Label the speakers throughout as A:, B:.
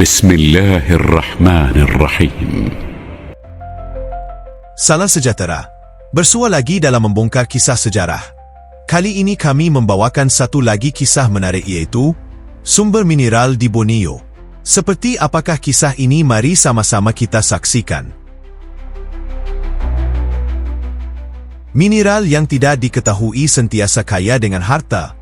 A: بسم الله الرحمن الرحيم.
B: Salam sejahtera. Bersua lagi dalam membongkar kisah sejarah. Kali ini kami membawakan satu lagi kisah menarik, iaitu sumber mineral di Borneo. Seperti apakah kisah ini? Mari sama-sama kita saksikan. Mineral yang tidak diketahui sentiasa kaya dengan harta,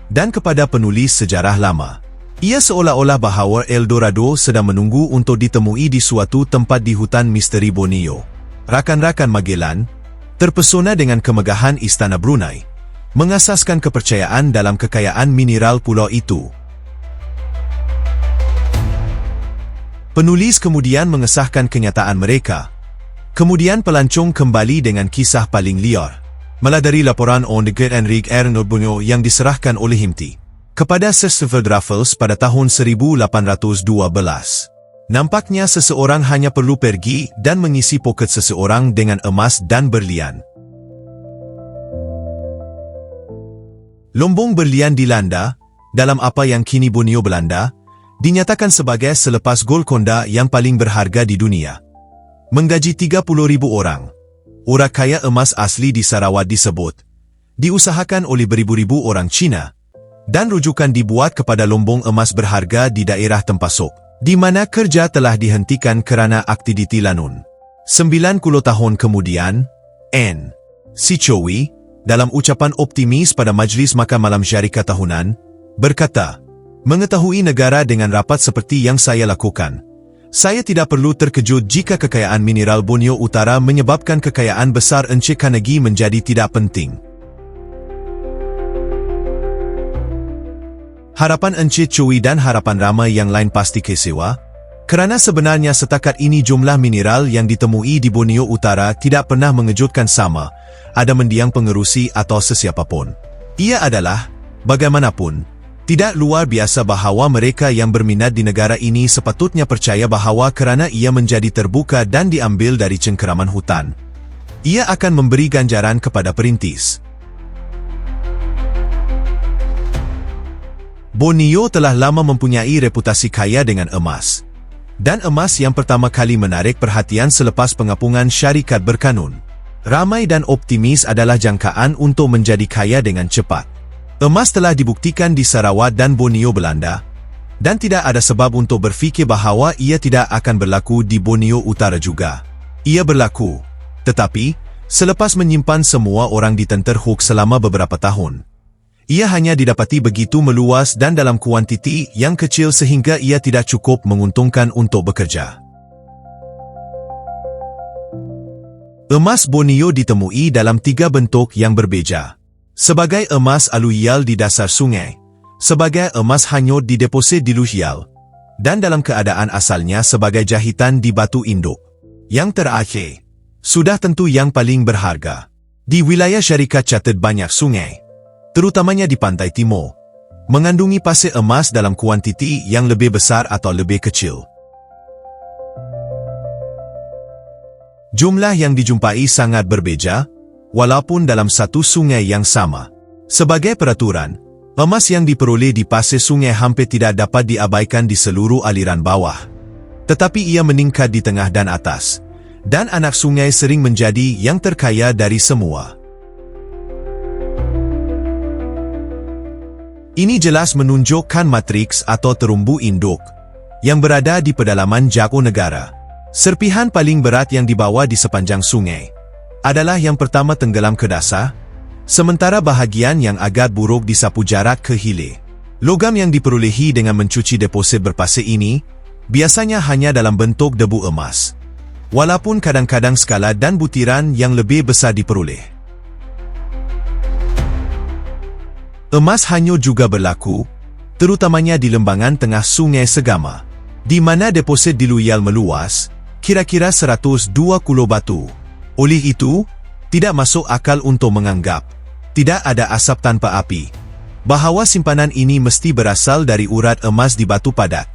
B: dan kepada penulis sejarah lama, ia seolah-olah bahawa El Dorado sedang menunggu untuk ditemui di suatu tempat di hutan misteri Borneo. Rakan-rakan Magellan, terpesona dengan kemegahan istana Brunei, mengasaskan kepercayaan dalam kekayaan mineral pulau itu. Penulis kemudian mengesahkan kenyataan mereka. Kemudian pelancong kembali dengan kisah paling liar, melalui laporan on the Great Enrique Arnold Borneo yang diserahkan oleh Himti kepada Sir Stephen Raffles pada tahun 1812. Nampaknya seseorang hanya perlu pergi dan mengisi poket seseorang dengan emas dan berlian. Lombong berlian di Landa, dalam apa yang kini Borneo Belanda, dinyatakan sebagai selepas Golconda yang paling berharga di dunia. Menggaji 30,000 orang. Orang kaya emas asli di Sarawak disebut, diusahakan oleh beribu-ribu orang Cina, dan rujukan dibuat kepada lombong emas berharga di daerah Tempasok, di mana kerja telah dihentikan kerana aktiviti lanun. 90 tahun kemudian, N. Sichowi, dalam ucapan optimis pada Majlis Makan Malam Syarikat Tahunan, berkata, "Mengetahui negara dengan rapat seperti yang saya lakukan, saya tidak perlu terkejut jika kekayaan mineral Borneo Utara menyebabkan kekayaan besar Encik Carnegie menjadi tidak penting." Harapan Encik Chowi dan harapan ramai yang lain pasti kecewa, kerana sebenarnya setakat ini jumlah mineral yang ditemui di Borneo Utara tidak pernah mengejutkan sama ada mendiang pengerusi atau sesiapapun. Ia adalah, bagaimanapun, tidak luar biasa bahawa mereka yang berminat di negara ini sepatutnya percaya bahawa kerana ia menjadi terbuka dan diambil dari cengkeraman hutan, ia akan memberi ganjaran kepada perintis. Borneo telah lama mempunyai reputasi kaya dengan emas, dan emas yang pertama kali menarik perhatian selepas pengapungan syarikat berkanun. Ramai dan optimis adalah jangkaan untuk menjadi kaya dengan cepat. Emas telah dibuktikan di Sarawak dan Borneo Belanda, dan tidak ada sebab untuk berfikir bahawa ia tidak akan berlaku di Borneo Utara juga. Ia berlaku, tetapi selepas menyimpan semua orang di tenterhook selama beberapa tahun, ia hanya didapati begitu meluas dan dalam kuantiti yang kecil sehingga ia tidak cukup menguntungkan untuk bekerja. Emas Borneo ditemui dalam 3 bentuk yang berbeza. Sebagai emas aluvial di dasar sungai, sebagai emas hanyut di deposit diluvial, dan dalam keadaan asalnya sebagai jahitan di batu induk. Yang terakhir, sudah tentu yang paling berharga. Di wilayah syarikat catat banyak sungai, terutamanya di pantai timur, mengandungi pasir emas dalam kuantiti yang lebih besar atau lebih kecil. Jumlah yang dijumpai sangat berbeza, walaupun dalam satu sungai yang sama. Sebagai peraturan, emas yang diperoleh di pasir sungai hampir tidak dapat diabaikan di seluruh aliran bawah. Tetapi ia meningkat di tengah dan atas, dan anak sungai sering menjadi yang terkaya dari semua. Ini jelas menunjukkan matriks atau terumbu induk yang berada di pedalaman Jago Negara. Serpihan paling berat yang dibawa di sepanjang sungai adalah yang pertama tenggelam ke dasar, sementara bahagian yang agak buruk disapu jarak ke hilir. Logam yang diperolehi dengan mencuci deposit berpasir ini biasanya hanya dalam bentuk debu emas, walaupun kadang-kadang skala dan butiran yang lebih besar diperoleh. Emas hanyut juga berlaku, terutamanya di lembangan tengah Sungai Segama, di mana deposit diluvial meluas, kira-kira 120 batu. Oleh itu, tidak masuk akal untuk menganggap tidak ada asap tanpa api, bahawa simpanan ini mesti berasal dari urat emas di batu padat.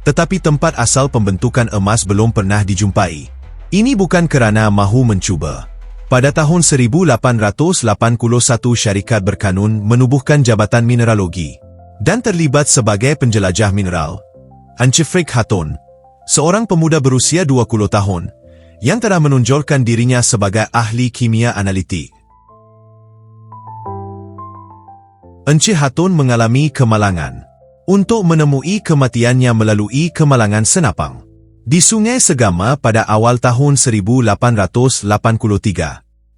B: Tetapi tempat asal pembentukan emas belum pernah dijumpai. Ini bukan kerana mahu mencuba. Pada tahun 1881 syarikat berkanun menubuhkan Jabatan Mineralogi dan terlibat sebagai penjelajah mineral. Anchifrek Khatun, seorang pemuda berusia 20 tahun, yang telah menonjolkan dirinya sebagai ahli kimia analitik. Encik Khatun mengalami kemalangan untuk menemui kematiannya melalui kemalangan senapang di Sungai Segama pada awal tahun 1883.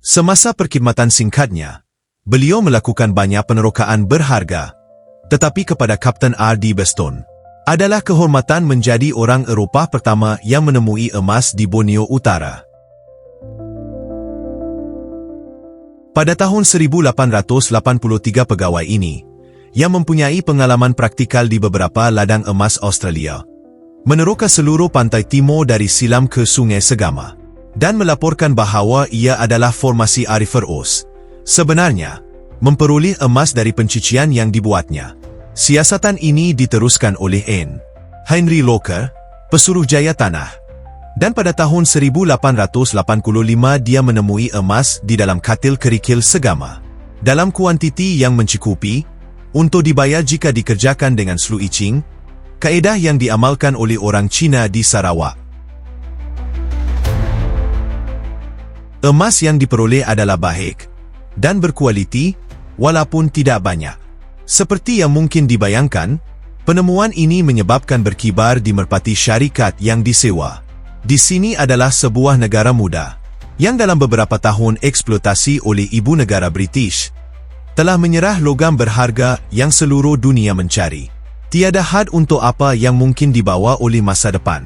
B: Semasa perkhidmatan singkatnya, beliau melakukan banyak penerokaan berharga, tetapi kepada Kapten R.D. Beston adalah kehormatan menjadi orang Eropah pertama yang menemui emas di Borneo Utara. Pada tahun 1883 pegawai ini, yang mempunyai pengalaman praktikal di beberapa ladang emas Australia, meneroka seluruh pantai timur dari Silam ke Sungai Segama, dan melaporkan bahawa ia adalah formasi Arifer Os. Sebenarnya, memperoleh emas dari pencucian yang dibuatnya. Siasatan ini diteruskan oleh N. Henry Locker, Pesuruhjaya Tanah. Dan pada tahun 1885 dia menemui emas di dalam katil kerikil Segama, dalam kuantiti yang mencukupi untuk dibayar jika dikerjakan dengan slow etching, kaedah yang diamalkan oleh orang Cina di Sarawak. Emas yang diperoleh adalah baik dan berkualiti, walaupun tidak banyak. Seperti yang mungkin dibayangkan, penemuan ini menyebabkan berkibar di merpati syarikat yang disewa. Di sini adalah sebuah negara muda, yang dalam beberapa tahun eksploitasi oleh ibu negara British, telah menyerah logam berharga yang seluruh dunia mencari. Tiada had untuk apa yang mungkin dibawa oleh masa depan.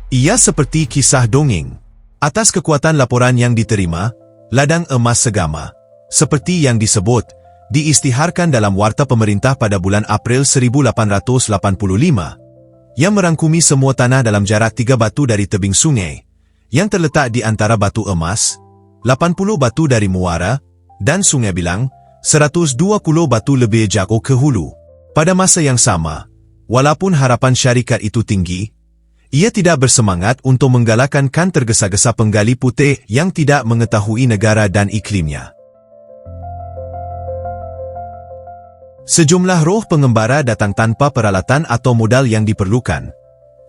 B: Ia seperti kisah dongeng. Atas kekuatan laporan yang diterima, ladang emas Segama, seperti yang disebut, diisytiharkan dalam Warta Pemerintah pada bulan April 1885, yang merangkumi semua tanah dalam jarak 3 batu dari tebing sungai, yang terletak di antara batu emas, 80 batu dari muara, dan Sungai Bilang, 120 batu lebih jauh ke hulu. Pada masa yang sama, walaupun harapan syarikat itu tinggi, ia tidak bersemangat untuk menggalakkan tergesa-gesa penggali putih yang tidak mengetahui negara dan iklimnya. Sejumlah roh pengembara datang tanpa peralatan atau modal yang diperlukan,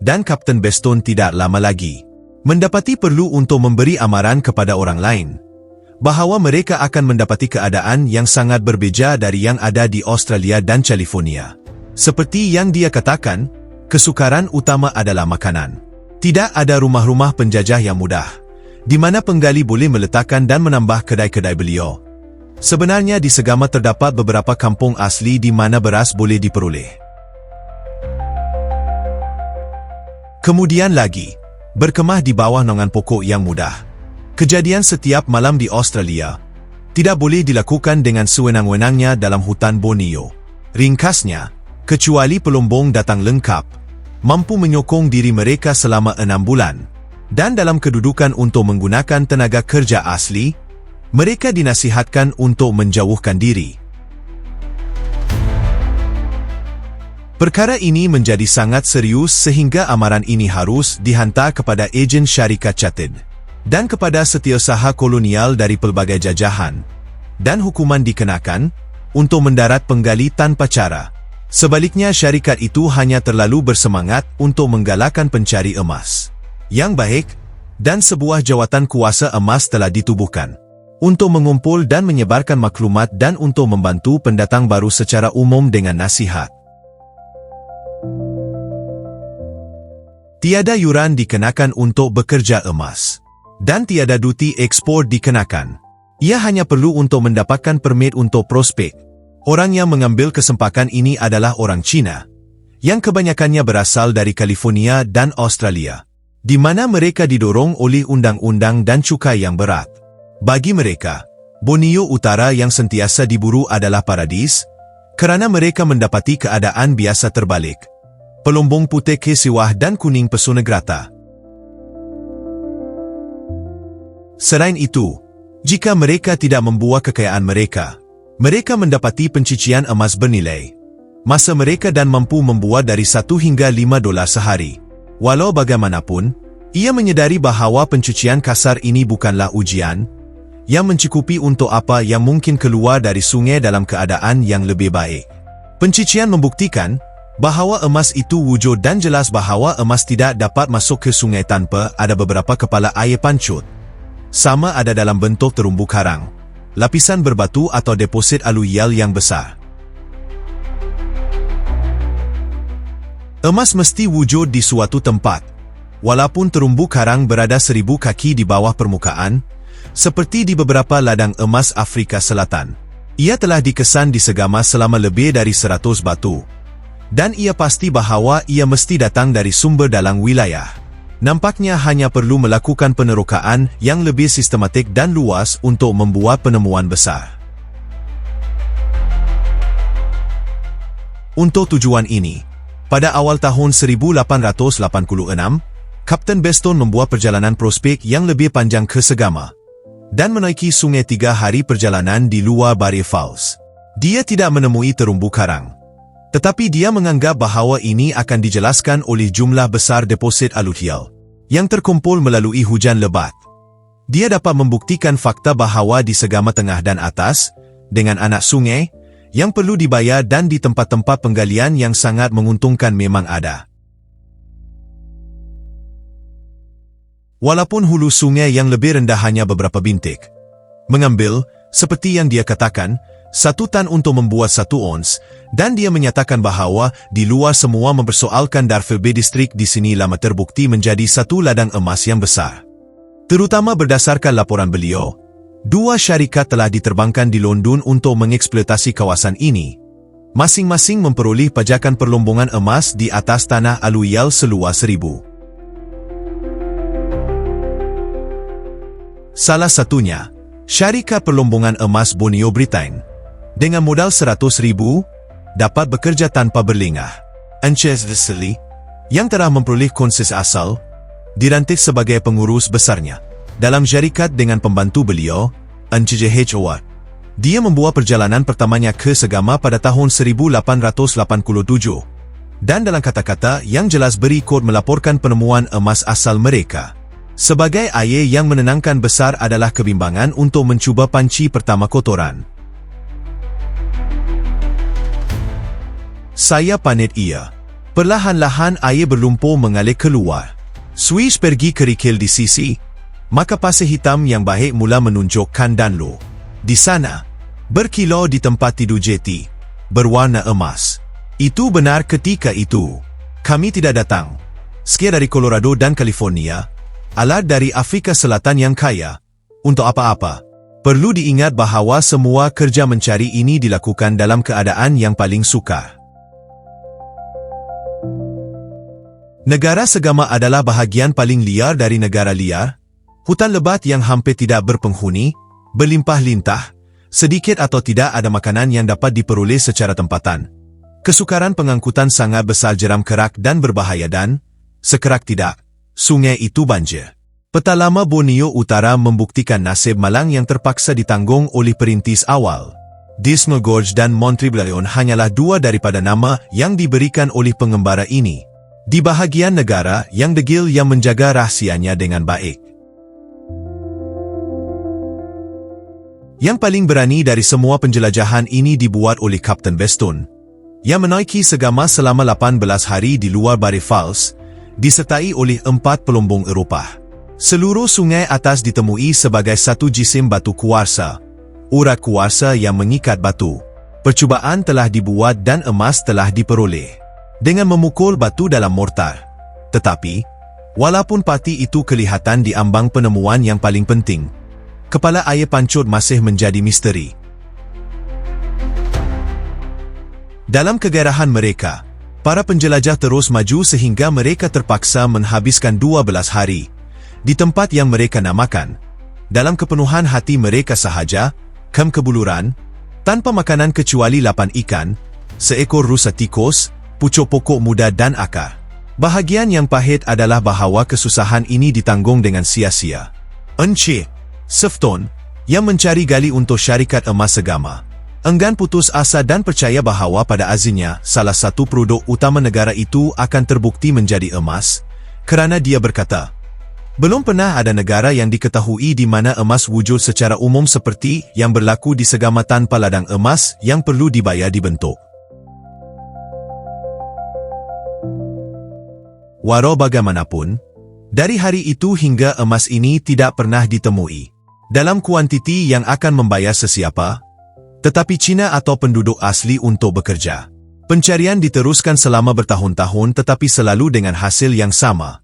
B: dan Kapten Beston tidak lama lagi mendapati perlu untuk memberi amaran kepada orang lain bahawa mereka akan mendapati keadaan yang sangat berbeza dari yang ada di Australia dan California. Seperti yang dia katakan, kesukaran utama adalah makanan. Tidak ada rumah-rumah penjajah yang mudah, di mana penggali boleh meletakkan dan menambah kedai-kedai beliau. Sebenarnya di Segama terdapat beberapa kampung asli di mana beras boleh diperoleh. Kemudian lagi, berkemah di bawah naungan pokok yang mudah. Kejadian setiap malam di Australia tidak boleh dilakukan dengan sewenang-wenangnya dalam hutan Borneo. Ringkasnya, kecuali pelombong datang lengkap, mampu menyokong diri mereka selama 6 bulan, dan dalam kedudukan untuk menggunakan tenaga kerja asli, mereka dinasihatkan untuk menjauhkan diri. Perkara ini menjadi sangat serius sehingga amaran ini harus dihantar kepada ejen syarikat Chartered dan kepada setiausaha kolonial dari pelbagai jajahan, dan hukuman dikenakan untuk mendarat penggali tanpa cara. Sebaliknya syarikat itu hanya terlalu bersemangat untuk menggalakkan pencari emas yang baik, dan sebuah jawatan kuasa emas telah ditubuhkan untuk mengumpul dan menyebarkan maklumat dan untuk membantu pendatang baru secara umum dengan nasihat. Tiada yuran dikenakan untuk bekerja emas, dan tiada duti ekspor dikenakan. Ia hanya perlu untuk mendapatkan permit untuk prospek. Orang yang mengambil kesempatan ini adalah orang Cina, yang kebanyakannya berasal dari California dan Australia, di mana mereka didorong oleh undang-undang dan cukai yang berat. Bagi mereka, Borneo Utara yang sentiasa diburu adalah paradis, kerana mereka mendapati keadaan biasa terbalik. Pelombong putih kesiwah dan kuning pesona gerata. Selain itu, jika mereka tidak membuah kekayaan mereka, mereka mendapati pencucian emas bernilai masa mereka dan mampu membuat dari $1 hingga $5 sehari. Walau bagaimanapun, ia menyedari bahawa pencucian kasar ini bukanlah ujian yang mencukupi untuk apa yang mungkin keluar dari sungai dalam keadaan yang lebih baik. Pencician membuktikan bahawa emas itu wujud dan jelas bahawa emas tidak dapat masuk ke sungai tanpa ada beberapa kepala air pancut. Sama ada dalam bentuk terumbu karang, lapisan berbatu atau deposit aluvial yang besar. Emas mesti wujud di suatu tempat, walaupun terumbu karang berada 1000 kaki di bawah permukaan, seperti di beberapa ladang emas Afrika Selatan. Ia telah dikesan di segama selama lebih dari 100 batu. Dan ia pasti bahawa ia mesti datang dari sumber dalam wilayah. Nampaknya hanya perlu melakukan penerokaan yang lebih sistematik dan luas untuk membuat penemuan besar. Untuk tujuan ini, pada awal tahun 1886, Kapten Beston membuat perjalanan prospek yang lebih panjang ke Segama dan menaiki sungai 3 hari perjalanan di luar Barrier Falls. Dia tidak menemui terumbu karang, tetapi dia menganggap bahawa ini akan dijelaskan oleh jumlah besar deposit aluvial yang terkumpul melalui hujan lebat. Dia dapat membuktikan fakta bahawa di Segama Tengah dan Atas, dengan anak sungai, yang perlu dibayar dan di tempat-tempat penggalian yang sangat menguntungkan memang ada. Walaupun hulu sungai yang lebih rendah hanya beberapa bintik, mengambil, seperti yang dia katakan, 1 tan untuk membuat 1 ons, dan dia menyatakan bahawa di luar semua mempersoalkan Darfield Bay District di sini lama terbukti menjadi satu ladang emas yang besar. Terutama berdasarkan laporan beliau, 2 syarikat telah diterbangkan di London untuk mengeksploitasi kawasan ini. Masing-masing memperoleh pajakan perlombongan emas di atas tanah aluvial seluas 1000. Salah satunya, syarikat perlombongan emas Borneo Britain, dengan modal 100,000, dapat bekerja tanpa berlengah. Encik Vesely, yang telah memperoleh konses asal, dilantik sebagai pengurus besarnya. Dalam syarikat dengan pembantu beliau, Encik H. Howard, dia membuat perjalanan pertamanya ke Segama pada tahun 1887. Dan dalam kata-kata yang jelas berikut melaporkan penemuan emas asal mereka. Sebagai air yang menenangkan besar adalah kebimbangan untuk mencuba panci pertama kotoran. Saya panet ia. Perlahan-lahan air berlumpur mengalir keluar. Swish pergi kerikil di sisi, maka pasir hitam yang baik mula menunjuk Danlo. Di sana, berkilau di tempat tidur jeti, berwarna emas. Itu benar ketika itu. Kami tidak datang. Ski dari Colorado dan California, alat dari Afrika Selatan yang kaya. Untuk apa-apa? Perlu diingat bahawa semua kerja mencari ini dilakukan dalam keadaan yang paling sukar. Negara Segama adalah bahagian paling liar dari negara liar. Hutan lebat yang hampir tidak berpenghuni, berlimpah lintah, sedikit atau tidak ada makanan yang dapat diperoleh secara tempatan. Kesukaran pengangkutan sangat besar jeram kerak dan berbahaya dan, sekerak tidak, sungai itu banjir. Peta lama Borneo Utara membuktikan nasib malang yang terpaksa ditanggung oleh perintis awal. Dismal Gorge dan Montrebellon hanyalah 2 daripada nama yang diberikan oleh pengembara ini. Di bahagian negara yang degil yang menjaga rahsianya dengan baik. Yang paling berani dari semua penjelajahan ini dibuat oleh Kapten Beston, yang menaiki Segama selama 18 hari di luar Barrier Falls, disertai oleh 4 pelombong Eropah. Seluruh sungai atas ditemui sebagai satu jisim batu kuarsa, urat kuarsa yang mengikat batu. Percubaan telah dibuat dan emas telah diperoleh dengan memukul batu dalam mortar. Tetapi, walaupun parti itu kelihatan di ambang penemuan yang paling penting, kepala air pancut masih menjadi misteri. Dalam kegairahan mereka, para penjelajah terus maju sehingga mereka terpaksa menghabiskan 12 hari di tempat yang mereka namakan, dalam kepenuhan hati mereka sahaja, kem kebuluran, tanpa makanan kecuali 8 ikan, seekor rusa tikus, pucuk pokok muda dan akar. Bahagian yang pahit adalah bahawa kesusahan ini ditanggung dengan sia-sia. Encik Sefton, yang mencari gali untuk syarikat emas Segama, enggan putus asa dan percaya bahawa pada akhirnya salah satu produk utama negara itu akan terbukti menjadi emas, kerana dia berkata, belum pernah ada negara yang diketahui di mana emas wujud secara umum seperti yang berlaku di Segama tanpa ladang emas yang perlu dibayar dibentuk. Walau bagaimanapun, dari hari itu hingga emas ini tidak pernah ditemui dalam kuantiti yang akan membayar sesiapa, tetapi Cina atau penduduk asli untuk bekerja. Pencarian diteruskan selama bertahun-tahun tetapi selalu dengan hasil yang sama.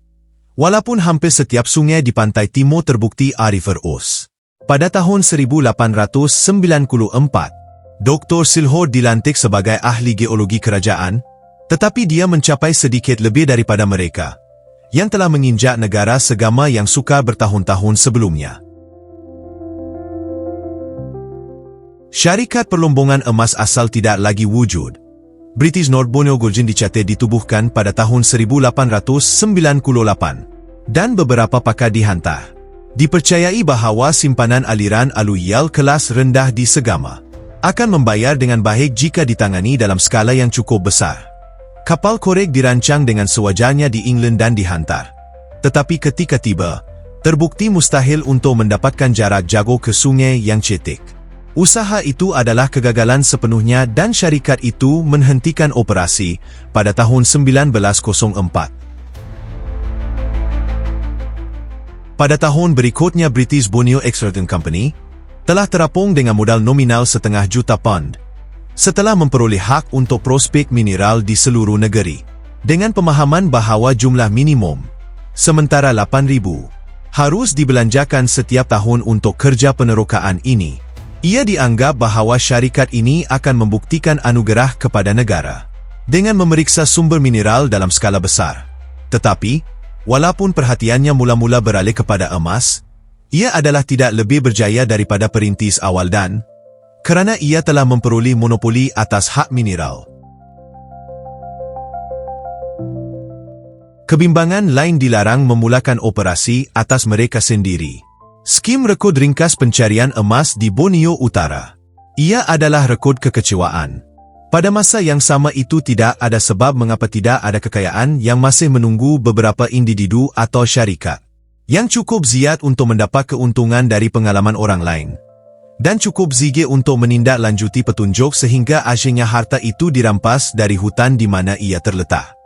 B: Walaupun hampir setiap sungai di pantai timur terbukti River Ouse. Pada tahun 1894, Dr. Silhor dilantik sebagai ahli geologi kerajaan, tetapi dia mencapai sedikit lebih daripada mereka, yang telah menginjak negara segama yang sukar bertahun-tahun sebelumnya. Syarikat perlombongan emas asal tidak lagi wujud. British North Borneo Gulden dicatat ditubuhkan pada tahun 1898 dan beberapa pakar dihantar. Dipercayai bahawa simpanan aliran aluyal kelas rendah di Segama akan membayar dengan baik jika ditangani dalam skala yang cukup besar. Kapal korek dirancang dengan sewajarnya di England dan dihantar. Tetapi ketika tiba, terbukti mustahil untuk mendapatkan jarak jago ke sungai yang cetek. Usaha itu adalah kegagalan sepenuhnya dan syarikat itu menghentikan operasi pada tahun 1904. Pada tahun berikutnya British Borneo Exploration Company telah terapung dengan modal nominal $500,000 setelah memperoleh hak untuk prospek mineral di seluruh negeri. Dengan pemahaman bahawa jumlah minimum, sementara 8,000, harus dibelanjakan setiap tahun untuk kerja penerokaan ini. Ia dianggap bahawa syarikat ini akan membuktikan anugerah kepada negara dengan memeriksa sumber mineral dalam skala besar. Tetapi, walaupun perhatiannya mula-mula beralih kepada emas, ia adalah tidak lebih berjaya daripada perintis awal dan kerana ia telah memperoleh monopoli atas hak mineral. Kebimbangan lain dilarang memulakan operasi atas mereka sendiri. Skim rekod ringkas pencarian emas di Borneo Utara. Ia adalah rekod kekecewaan. Pada masa yang sama itu tidak ada sebab mengapa tidak ada kekayaan yang masih menunggu beberapa individu atau syarikat yang cukup ziat untuk mendapat keuntungan dari pengalaman orang lain dan cukup zigih untuk menindaklanjuti petunjuk sehingga akhirnya harta itu dirampas dari hutan di mana ia terletak.